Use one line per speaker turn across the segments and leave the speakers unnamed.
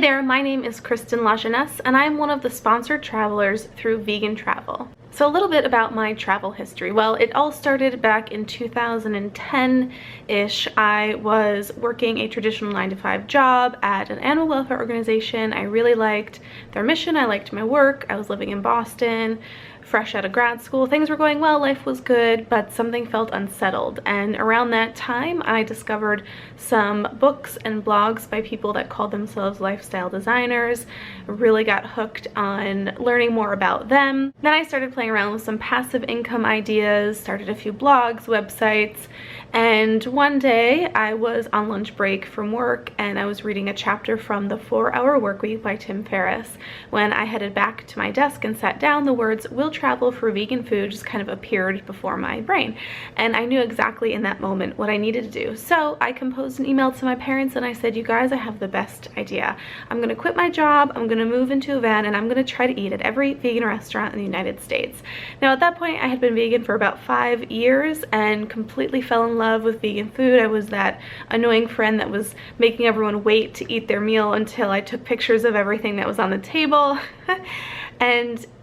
there, my name is Kristin and I'm one of the sponsored travelers through VeganTravel. So a little bit about my travel history. Well, it all started back in 2010-ish. I was working a traditional 9-to-5 job at an animal welfare organization. I really liked their mission. I liked my work. I was living in Boston, fresh out of grad school. Things were going well, life was good, but something felt unsettled. And around that time, I discovered some books and blogs by people that called themselves lifestyle designers. Really got hooked on learning more about them. Then I started playing around with some passive income ideas, started a few blogs, websites, and one day I was on lunch break from work and I was reading a chapter from The 4-Hour Workweek by Tim Ferriss. When I headed back to my desk and sat down, the words "will travel for vegan food" just kind of appeared before my brain, and I knew exactly in that moment what I needed to do. So I composed an email to my parents and I said, "You guys, I have the best idea. I'm gonna quit my job, I'm gonna move into a van, and I'm gonna try to eat at every vegan restaurant in the United States." Now at that point I had been vegan for about 5 years and completely fell in love with vegan food. I was that annoying friend that was making everyone wait to eat their meal until I took pictures of everything that was on the table.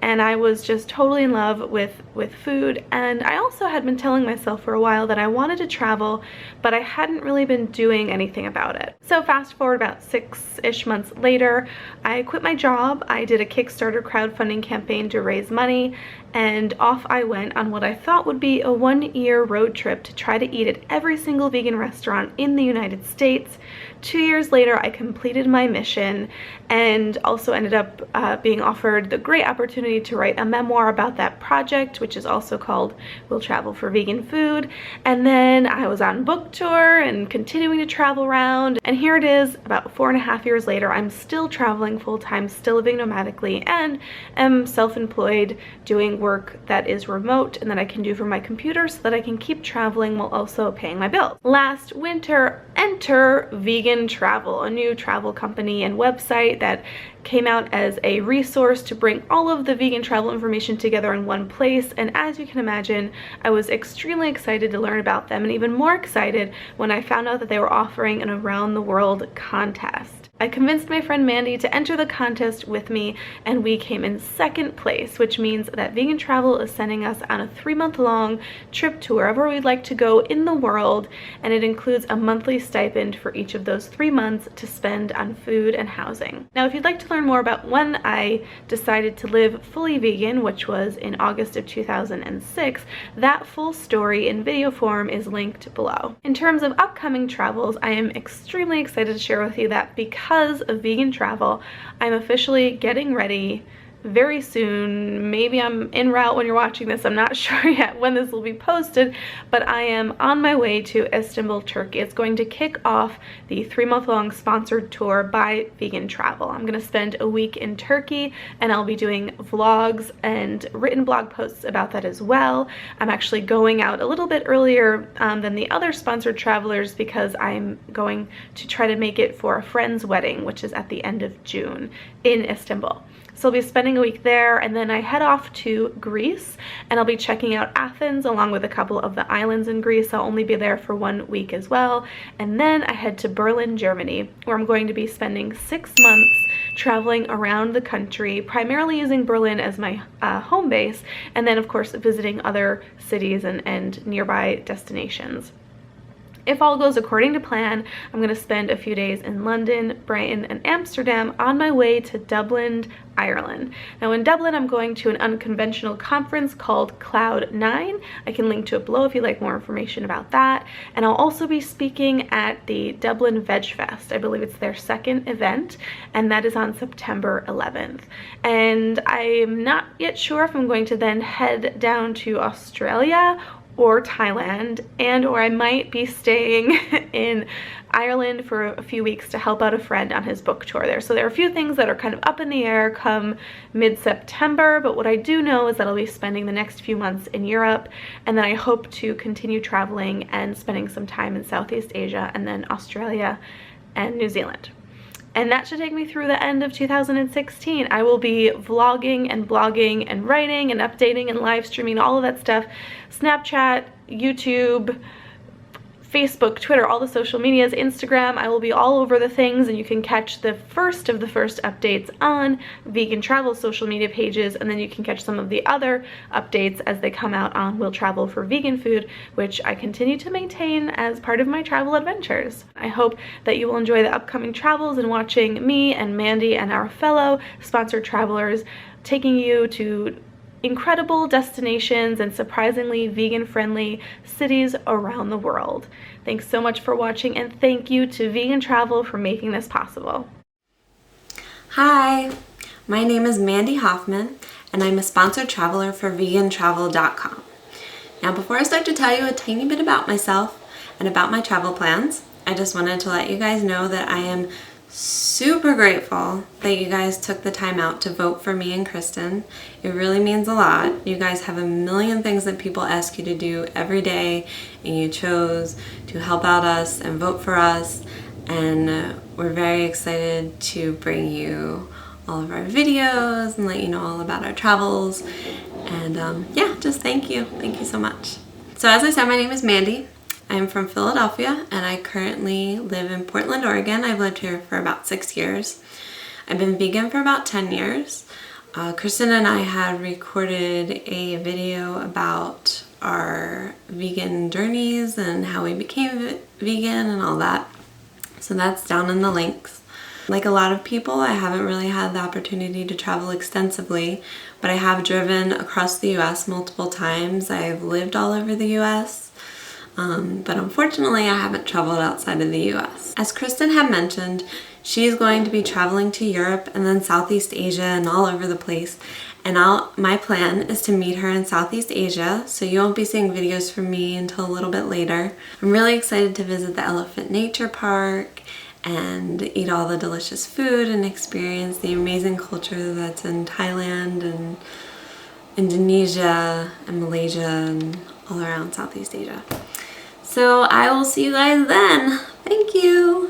and I was just totally in love with food. And I also had been telling myself for a while that I wanted to travel, but I hadn't really been doing anything about it. So fast forward about 6-ish months later, I quit my job. I did a Kickstarter crowdfunding campaign to raise money, and off I went on what I thought would be a 1-year road trip to try to eat at every single vegan restaurant in the United States. 2 years later, I completed my mission and also ended up being offered the great opportunity to write a memoir about that project, which is also called "Will Travel for Vegan Food." And then I was on book tour and continuing to travel around. And here it is, about 4.5 years later, I'm still traveling full-time, still living nomadically, and am self-employed doing work that is remote and that I can do from my computer so that I can keep traveling while also paying my bills. Last winter, enter VeganTravel, a new travel company and website that came out as a resource to bring all of the vegan travel information together in one place. And as you can imagine, I was extremely excited to learn about them, and even more excited when I found out that they were offering an around the world contest. I convinced my friend Mandy to enter the contest with me, and we came in 2nd place, which means that VeganTravel is sending us on a 3-month-long trip to wherever we'd like to go in the world, and it includes a monthly stipend for each of those 3 months to spend on food and housing. Now, if you'd like to learn more about when I decided to live fully vegan, which was in August of 2006, that full story in video form is linked below. In terms of upcoming travels, I am extremely excited to share with you that because of VeganTravel, I'm officially getting ready very soon. Maybe I'm en route when you're watching this. I'm not sure yet when this will be posted, but I am on my way to Istanbul, Turkey. It's going to kick off the 3-month-long sponsored tour by VeganTravel. I'm going to spend a week in Turkey, and I'll be doing vlogs and written blog posts about that as well. I'm actually going out a little bit earlier than the other sponsored travelers because I'm going to try to make it for a friend's wedding, which is at the end of June in Istanbul. So I'll be spending a week there, and then I head off to Greece, and I'll be checking out Athens along with a couple of the islands in Greece. I'll only be there for 1 week as well. And then I head to Berlin, Germany, where I'm going to be spending 6 months traveling around the country, primarily using Berlin as my home base, and then of course visiting other cities and nearby destinations. If all goes according to plan, I'm going to spend a few days in London, Brighton, and Amsterdam on my way to Dublin, Ireland. Now in Dublin, I'm going to an unconventional conference called Cloud9. I can link to it below if you'd like more information about that. And I'll also be speaking at the Dublin Veg Fest. I believe it's their 2nd event, and that is on September 11th. And I'm not yet sure if I'm going to then head down to Australia or Thailand, or I might be staying in Ireland for a few weeks to help out a friend on his book tour there. So there are a few things that are kind of up in the air come mid-September, but what I do know is that I'll be spending the next few months in Europe, and then I hope to continue traveling and spending some time in Southeast Asia and then Australia and New Zealand. And that should take me through the end of 2016. I will be vlogging and blogging and writing and updating and live streaming, all of that stuff. Snapchat, YouTube, Facebook, Twitter, all the social medias, Instagram. I will be all over the things, and you can catch the first of the first updates on Vegan Travel social media pages, and then you can catch some of the other updates as they come out on Will Travel for Vegan Food, which I continue to maintain as part of my travel adventures. I hope that you will enjoy the upcoming travels and watching me and Mandy and our fellow sponsored travelers taking you to incredible destinations and surprisingly vegan-friendly cities around the world. Thanks so much for watching, and thank you to VeganTravel for making this possible.
Hi, my name is Mandy Hoffman, and I'm a sponsored traveler for VeganTravel.com. Now, before I start to tell you a tiny bit about myself and about my travel plans, I just wanted to let you guys know that I am super grateful that you guys took the time out to vote for me and Kristin. It really means a lot. You guys have a million things that people ask you to do every day, and you chose to help out us and vote for us, and we're very excited to bring you all of our videos and let you know all about our travels. And yeah, just thank you so much. So as I said, my name is Mandy. I'm from Philadelphia, and I currently live in Portland, Oregon. I've lived here for about 6 years. I've been vegan for about 10 years. Kristin and I had recorded a video about our vegan journeys and how we became vegan and all that. So that's down in the links. Like a lot of people, I haven't really had the opportunity to travel extensively, but I have driven across the US multiple times. I've lived all over the US. But unfortunately, I haven't traveled outside of the US. As Kristin had mentioned, she's going to be traveling to Europe and then Southeast Asia and all over the place. And my plan is to meet her in Southeast Asia, so you won't be seeing videos from me until a little bit later. I'm really excited to visit the Elephant Nature Park and eat all the delicious food and experience the amazing culture that's in Thailand and Indonesia and Malaysia and all around Southeast Asia. So I will see you guys then. Thank you.